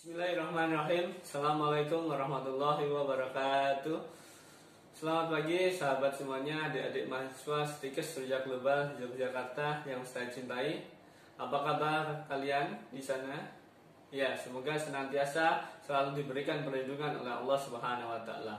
Bismillahirrahmanirrahim. Assalamualaikum warahmatullahi wabarakatuh. Selamat pagi sahabat semuanya, adik-adik mahasiswa Stikes Surya Global Yogyakarta yang saya cintai. Apa kabar kalian di sana? Ya, semoga senantiasa selalu diberikan perlindungan oleh Allah Subhanahu wa taala.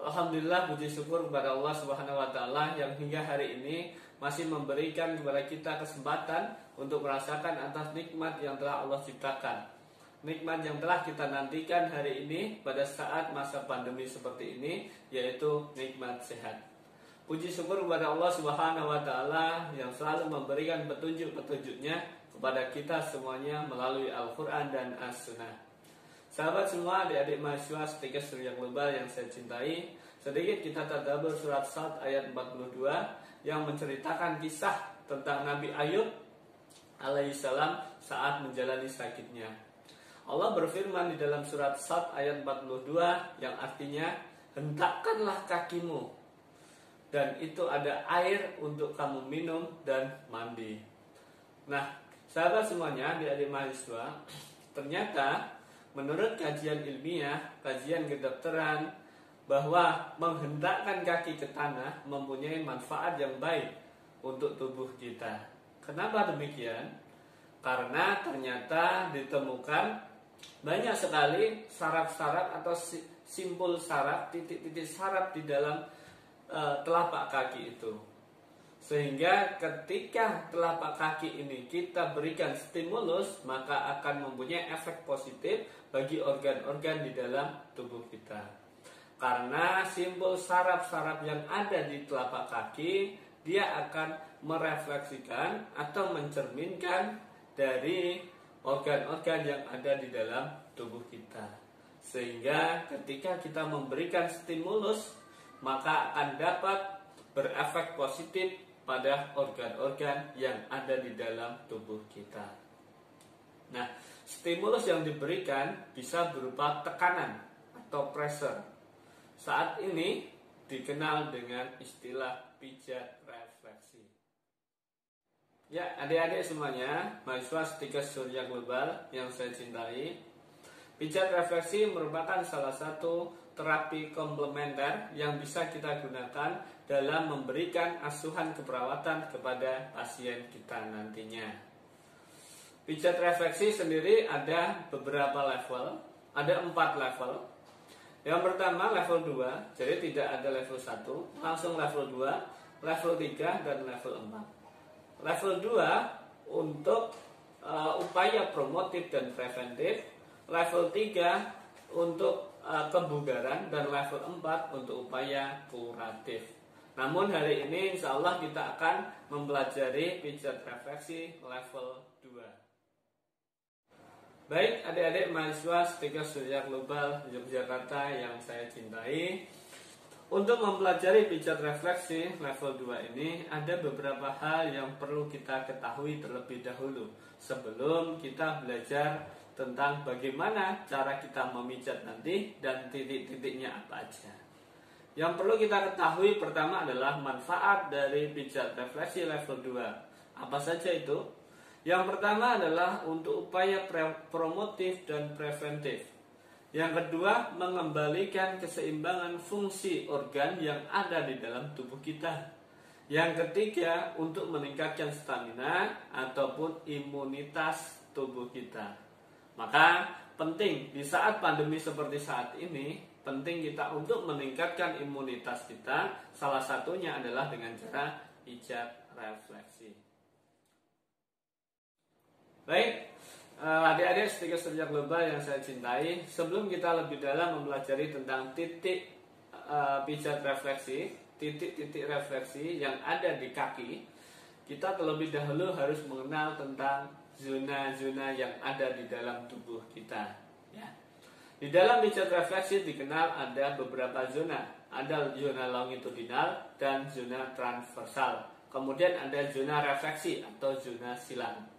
Alhamdulillah, puji syukur kepada Allah Subhanahu wa taala yang hingga hari ini masih memberikan kepada kita kesempatan untuk merasakan atas nikmat yang telah Allah ciptakan. Nikmat yang telah kita nantikan hari ini pada saat masa pandemi seperti ini, yaitu nikmat sehat. Puji syukur kepada Allah Subhanahu wa taala yang selalu memberikan petunjuk-petunjuknya kepada kita semuanya melalui Al-Qur'an dan As-Sunnah. Sahabat semua, adik-adik mahasiswa Stikes Surya Global yang saya cintai, sedikit kita tadabbur surat Sad ayat 42 yang menceritakan kisah tentang Nabi Ayub alaihissalam saat menjalani sakitnya. Allah berfirman di dalam surat Sad ayat 42 yang artinya, hentakkanlah kakimu dan itu ada air untuk kamu minum dan mandi. Nah, sahabat semuanya, adik-adik mahasiswa, ternyata menurut kajian ilmiah, kajian kedokteran, bahwa menghentakkan kaki ke tanah mempunyai manfaat yang baik untuk tubuh kita. Kenapa demikian? Karena ternyata ditemukan banyak sekali saraf-saraf atau simpul saraf, titik-titik saraf di dalam telapak kaki itu. Sehingga ketika telapak kaki ini kita berikan stimulus, maka akan mempunyai efek positif bagi organ-organ di dalam tubuh kita. Karena simpul saraf-saraf yang ada di telapak kaki, dia akan merefleksikan atau mencerminkan dari organ-organ yang ada di dalam tubuh kita. Sehingga ketika kita memberikan stimulus, maka akan dapat berefek positif pada organ-organ yang ada di dalam tubuh kita. Nah, stimulus yang diberikan bisa berupa tekanan atau pressure. Saat ini dikenal dengan istilah pijat refleksi. Ya, adik-adik semuanya, mahasiswa Stikes Surya Global yang saya cintai, pijat refleksi merupakan salah satu terapi komplementer yang bisa kita gunakan dalam memberikan asuhan keperawatan kepada pasien kita nantinya. Pijat refleksi sendiri ada beberapa level, ada 4 level. Yang pertama level 2, jadi tidak ada level 1, langsung level 2, level 3, dan level 4. Level 2 untuk upaya promotif dan preventif, level 3 untuk kebugaran, dan level 4 untuk upaya kuratif. Namun hari ini insya Allah kita akan mempelajari pijat refleksi level 2. Baik adik-adik mahasiswa Stikes Surya Global Yogyakarta yang saya cintai, untuk mempelajari pijat refleksi level 2 ini ada beberapa hal yang perlu kita ketahui terlebih dahulu sebelum kita belajar tentang bagaimana cara kita memijat nanti dan titik-titiknya apa aja. Yang perlu kita ketahui pertama adalah manfaat dari pijat refleksi level 2. Apa saja itu? Yang pertama adalah untuk upaya promotif dan preventif. Yang kedua, mengembalikan keseimbangan fungsi organ yang ada di dalam tubuh kita. Yang ketiga, untuk meningkatkan stamina ataupun imunitas tubuh kita. Maka penting di saat pandemi seperti saat ini, penting kita untuk meningkatkan imunitas kita. Salah satunya adalah dengan cara pijat refleksi. Baik, adik-adik Stikes Surya Global yang saya cintai, sebelum kita lebih dalam mempelajari tentang titik pijat refleksi, titik-titik refleksi yang ada di kaki, kita terlebih dahulu harus mengenal tentang zona-zona yang ada di dalam tubuh kita. Ya. Di dalam pijat refleksi dikenal ada beberapa zona, ada zona longitudinal dan zona transversal. Kemudian ada zona refleksi atau zona silang.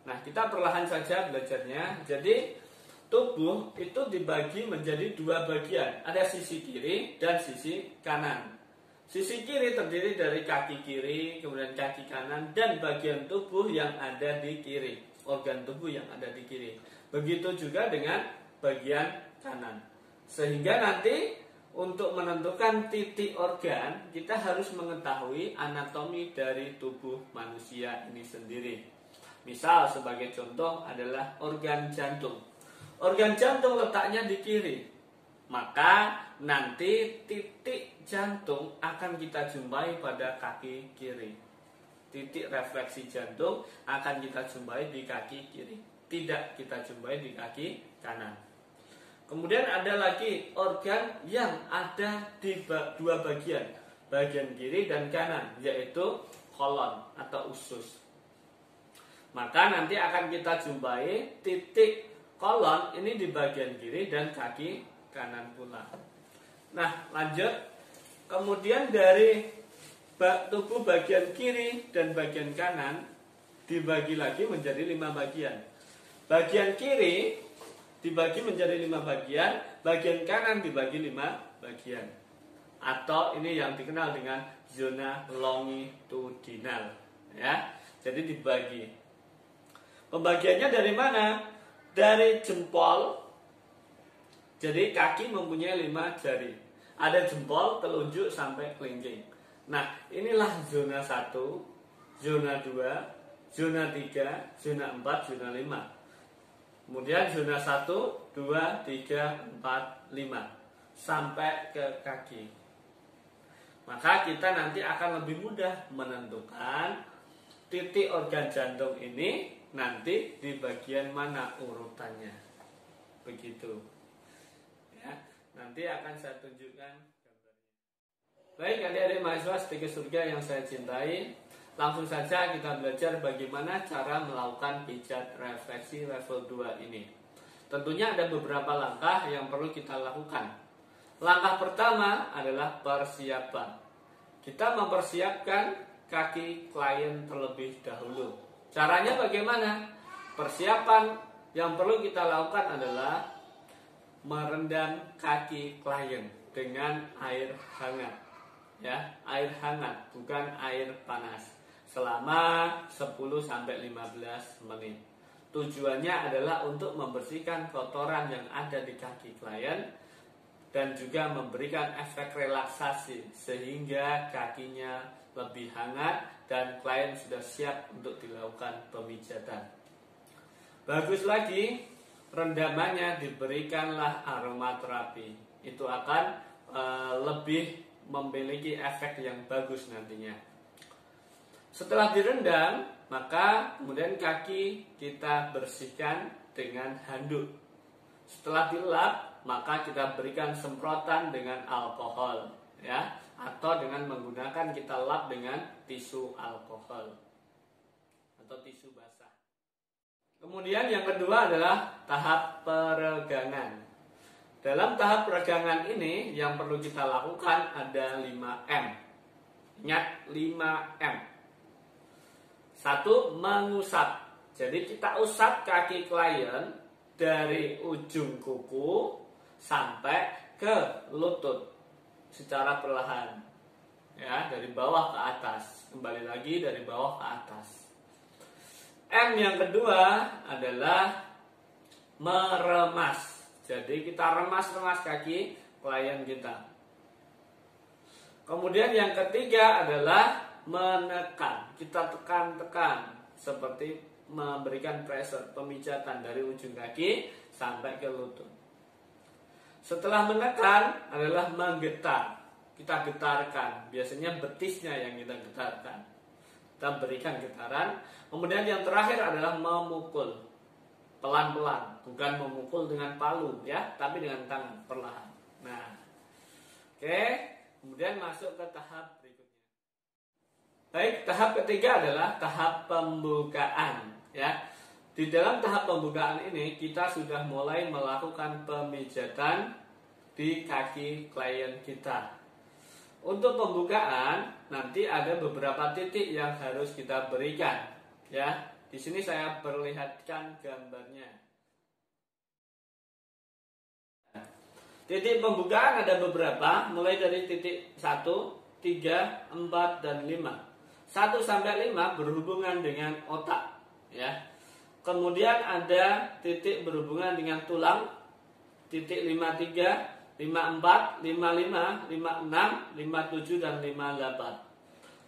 Nah, kita perlahan saja belajarnya. Jadi, tubuh itu dibagi menjadi 2 bagian. Ada sisi kiri dan sisi kanan. Sisi kiri terdiri dari kaki kiri, kemudian kaki kanan, dan bagian tubuh yang ada di kiri. organ tubuh yang ada di kiri. Begitu juga dengan bagian kanan. Sehingga nanti untuk menentukan titik organ, kita harus mengetahui anatomi dari tubuh manusia ini sendiri. Misal sebagai contoh adalah organ jantung. Organ jantung letaknya di kiri. Maka nanti titik jantung akan kita jumpai pada kaki kiri. Titik refleksi jantung akan kita jumpai di kaki kiri. Tidak kita jumpai di kaki kanan. Kemudian ada lagi organ yang ada di dua bagian. Bagian kiri dan kanan, yaitu kolon atau usus. Maka nanti akan kita jumpai titik kolon ini di bagian kiri dan kaki kanan pula. Nah, lanjut. Kemudian dari tubuh bagian kiri dan bagian kanan dibagi lagi menjadi 5 bagian. Bagian kiri dibagi menjadi 5 bagian, bagian kanan dibagi 5 bagian. Atau ini yang dikenal dengan zona longitudinal, ya. Jadi dibagi. Pembagiannya dari mana? Dari jempol. Jadi kaki mempunyai 5 jari. Ada jempol, telunjuk sampai kelingking. Nah, inilah zona 1, zona 2, zona 3, zona 4, zona 5. Kemudian zona 1, 2, 3, 4, 5 sampai ke kaki. Maka kita nanti akan lebih mudah menentukan titik organ jantung ini nanti di bagian mana urutannya. Begitu. Ya, nanti akan saya tunjukkan gambarnya. Baik, adik-adik mahasiswa sebagai surga yang saya cintai, langsung saja kita belajar bagaimana cara melakukan pijat refleksi level 2 ini. Tentunya ada beberapa langkah yang perlu kita lakukan. Langkah pertama adalah persiapan. Kita mempersiapkan kaki klien terlebih dahulu. Caranya bagaimana? Persiapan yang perlu kita lakukan adalah merendam kaki klien dengan air hangat. Ya, air hangat, bukan air panas. Selama 10-15 menit. Tujuannya adalah untuk membersihkan kotoran yang ada di kaki klien dan juga memberikan efek relaksasi sehingga kakinya lebih hangat dan klien sudah siap untuk dilakukan pemijatan. Bagus lagi, rendamannya diberikanlah aromaterapi. Itu akan lebih memiliki efek yang bagus nantinya. Setelah direndam, maka kemudian kaki kita bersihkan dengan handuk. Setelah dilap, maka kita berikan semprotan dengan alkohol, ya, atau dengan menggunakan kita lap dengan tisu alkohol atau tisu basah. Kemudian yang kedua adalah tahap peregangan. Dalam tahap peregangan ini yang perlu kita lakukan ada 5M. Ingat 5M. 1. Mengusap. Jadi kita usap kaki klien dari ujung kuku sampai ke lutut secara perlahan. Ya, dari bawah ke atas. Kembali lagi dari bawah ke atas. M yang kedua adalah meremas. Jadi kita remas-remas kaki klien kita. Kemudian yang ketiga adalah menekan. Kita tekan-tekan seperti memberikan pressure, pemijatan dari ujung kaki sampai ke lutut. Setelah menekan adalah menggetar. Kita getarkan. Biasanya betisnya yang kita getarkan. Kita berikan getaran. Kemudian yang terakhir adalah memukul. Pelan-pelan, bukan memukul dengan palu, ya, tapi dengan tangan perlahan. Nah, oke. Kemudian masuk ke tahap berikutnya. Baik, tahap ketiga adalah tahap pembukaan, ya. Di dalam tahap pembukaan ini kita sudah mulai melakukan pemijatan di kaki klien kita. Untuk pembukaan nanti ada beberapa titik yang harus kita berikan, ya. Di sini saya perlihatkan gambarnya. Titik pembukaan ada beberapa, mulai dari titik 1, 3, 4, dan 5. 1 sampai 5 berhubungan dengan otak, ya. Kemudian ada titik berhubungan dengan tulang, titik 53, 54, 55, 56, 57 dan 58.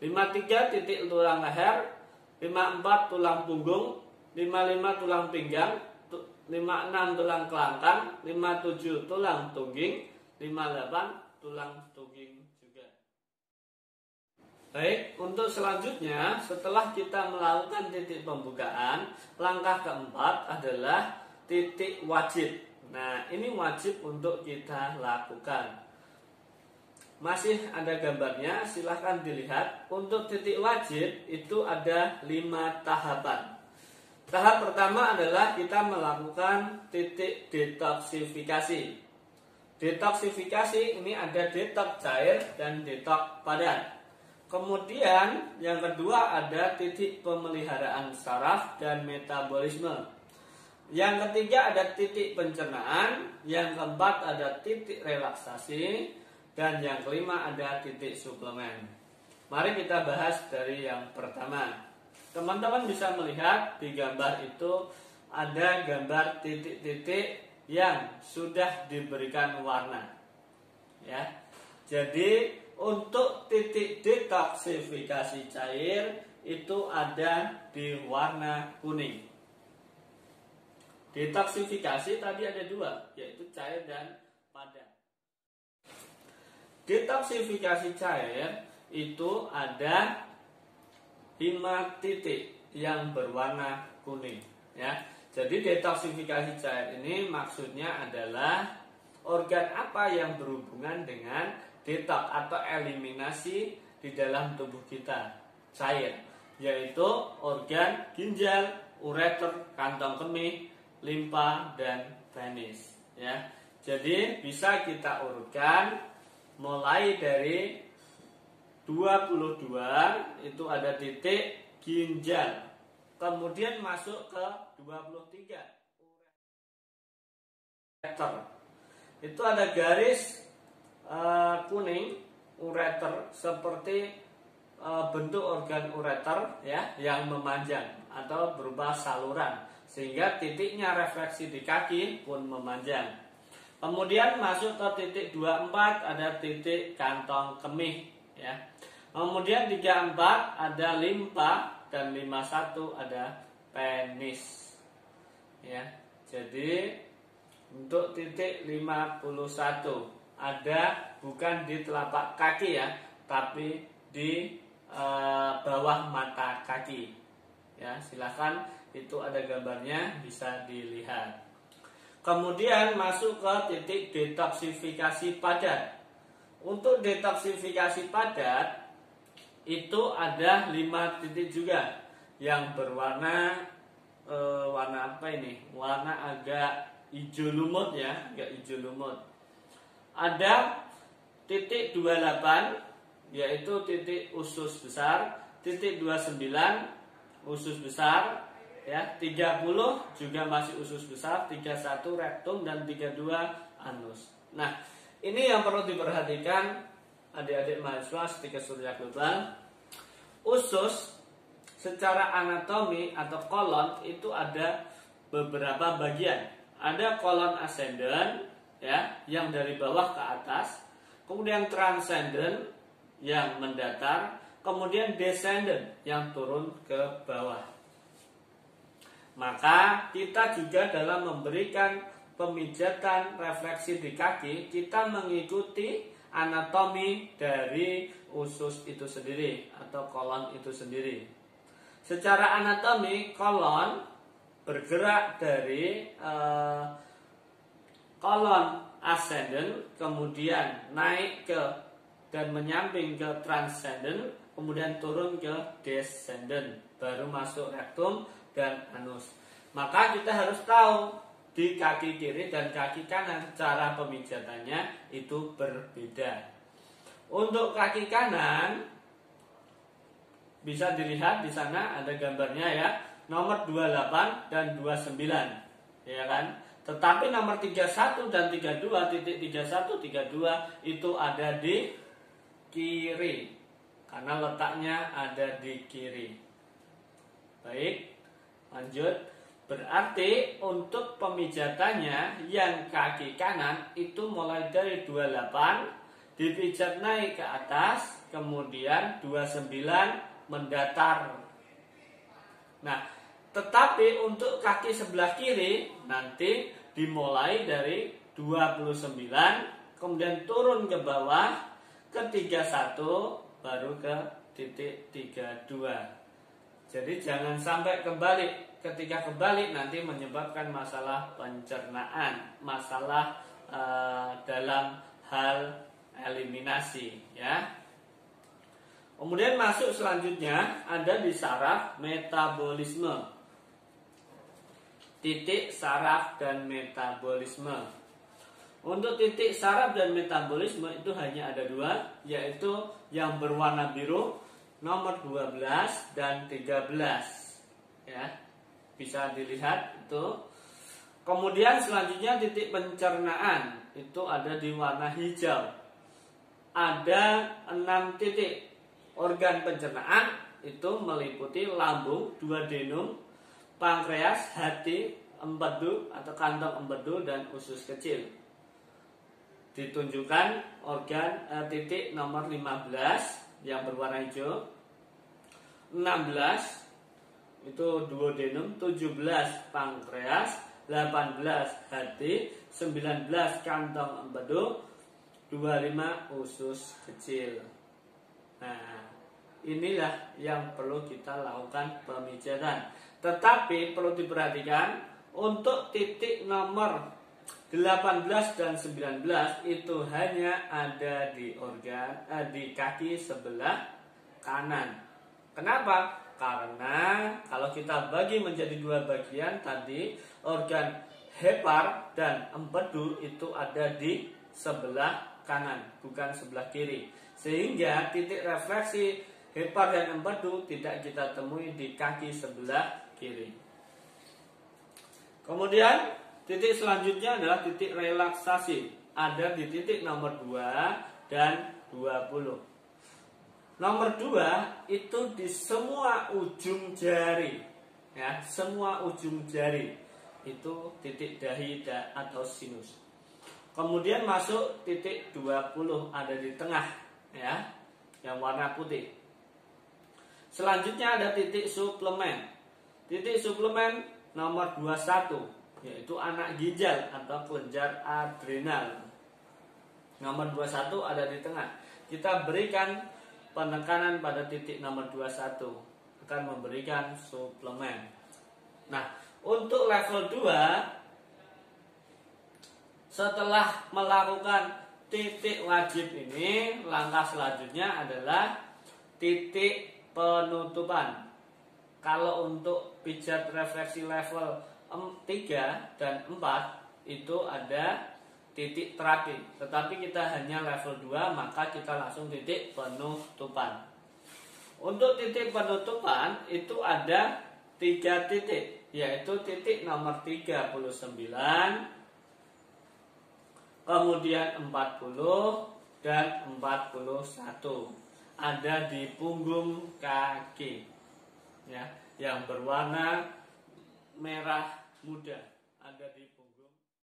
53 titik tulang leher, 54 tulang punggung, 55 tulang pinggang, 56 tulang kelangkang, 57 tulang tungging, 58 tulang tungging juga. Baik, untuk selanjutnya setelah kita melakukan titik pembukaan, langkah keempat adalah titik wajib. Nah, ini wajib untuk kita lakukan. Masih ada gambarnya, silahkan dilihat. Untuk titik wajib itu ada 5 tahapan. Tahap pertama adalah kita melakukan titik detoksifikasi. Detoksifikasi ini ada detoks cair dan detoks padat. Kemudian yang kedua ada titik pemeliharaan saraf dan metabolisme. Yang ketiga ada titik pencernaan. Yang keempat ada titik relaksasi. Dan yang kelima ada titik suplemen. Mari kita bahas dari yang pertama. Teman-teman bisa melihat di gambar itu ada gambar titik-titik yang sudah diberikan warna. Ya. Jadi untuk titik detoksifikasi cair itu ada di warna kuning. Detoksifikasi tadi ada 2, yaitu cair dan padat. Detoksifikasi cair itu ada 5 titik yang berwarna kuning, ya. Jadi detoksifikasi cair ini maksudnya adalah organ apa yang berhubungan dengan detoks atau eliminasi di dalam tubuh kita cair, yaitu organ ginjal, ureter, kantong kemih, limpa dan penis, ya. Jadi bisa kita urutkan mulai dari 22 itu ada titik ginjal, kemudian masuk ke 23 ureter, itu ada garis kuning ureter seperti bentuk organ ureter, ya, yang memanjang atau berupa saluran sehingga titiknya refleksi di kaki pun memanjang. Kemudian masuk ke titik 24 ada titik kantong kemih, ya. Kemudian 34 ada limpa dan 51 ada penis, ya. Jadi untuk titik 51 ada bukan di telapak kaki, ya, tapi di bawah mata kaki, ya. Silakan, itu ada gambarnya, bisa dilihat. Kemudian masuk ke titik detoksifikasi padat. Untuk detoksifikasi padat itu ada 5 titik juga yang berwarna warna apa ini? Warna agak hijau lumut, ya, agak hijau lumut. Ada titik 28 yaitu titik usus besar, titik 29 usus besar, ya, 30 juga masih usus besar, 31 rektum dan 32 anus. Nah, ini yang perlu diperhatikan adik-adik mahasiswa setika surya global. Usus secara anatomi atau kolon itu ada beberapa bagian. Ada kolon ascendant, ya, yang dari bawah ke atas, kemudian transcendent yang mendatar, kemudian descendant yang turun ke bawah. Maka kita juga dalam memberikan pemijatan refleksi di kaki, kita mengikuti anatomi dari usus itu sendiri atau kolon itu sendiri. Secara anatomi, kolon bergerak dari kolon ascendant, kemudian naik ke dan menyamping ke transcendent, kemudian turun ke descendant, baru masuk rektum dan anus. Maka kita harus tahu di kaki kiri dan kaki kanan cara pemijatannya itu berbeda. Untuk kaki kanan bisa dilihat di sana ada gambarnya, ya, nomor 28 dan 29, ya kan? Tetapi nomor 31 dan 32, titik 31, 32 itu ada di kiri karena letaknya ada di kiri. Baik, lanjut. Berarti untuk pemijatannya yang kaki kanan itu mulai dari 28 dipijat naik ke atas, kemudian 29 mendatar. Nah, tetapi untuk kaki sebelah kiri nanti dimulai dari 29, kemudian turun ke bawah ke 31, baru ke titik 32. Jadi jangan sampai kebalik. Ketika kebalik nanti menyebabkan masalah pencernaan, masalah dalam hal eliminasi, ya. Kemudian masuk selanjutnya ada di saraf metabolisme. Titik saraf dan metabolisme. Untuk titik saraf dan metabolisme itu hanya ada dua, yaitu yang berwarna biru nomor 12 dan 13, ya. Bisa dilihat itu. Kemudian selanjutnya titik pencernaan itu ada di warna hijau. Ada 6 titik. Organ pencernaan itu meliputi lambung, duodenum, pankreas, hati, empedu atau kantong empedu dan usus kecil. Ditunjukkan organ titik nomor 15 yang berwarna hijau, 16 itu duodenum, 17 pankreas, 18 hati, 19 kantong empedu, 25 usus kecil. Nah, inilah yang perlu kita lakukan pemijatan. Tetapi perlu diperhatikan untuk titik nomor 18 dan 19 itu hanya ada di di kaki sebelah kanan. Kenapa? Karena kalau kita bagi menjadi dua bagian tadi, organ hepar dan empedu itu ada di sebelah kanan, bukan sebelah kiri. Sehingga titik refleksi hepar dan empedu tidak kita temui di kaki sebelah kiri. Kemudian titik selanjutnya adalah titik relaksasi. Ada di titik nomor 2 dan 20. Nomor 2 itu di semua ujung jari, ya, semua ujung jari itu titik dahi atau sinus. Kemudian masuk titik 20 ada di tengah, ya, yang warna putih. Selanjutnya ada titik suplemen. Titik suplemen nomor 21 yaitu anak ginjal atau kelenjar adrenal. Nomor 21 ada di tengah. Kita berikan penekanan pada titik nomor 21, akan memberikan suplemen. Nah, untuk level 2 setelah melakukan titik wajib ini, langkah selanjutnya adalah titik penutupan. Kalau untuk pijat refleksi level 3 dan 4 itu ada titik terapi, tetapi kita hanya level 2, maka kita langsung titik penutupan. Untuk titik penutupan itu ada 3 titik, yaitu titik nomor 39, kemudian 40 dan 41. Ada di punggung kaki, ya, yang berwarna merah muda.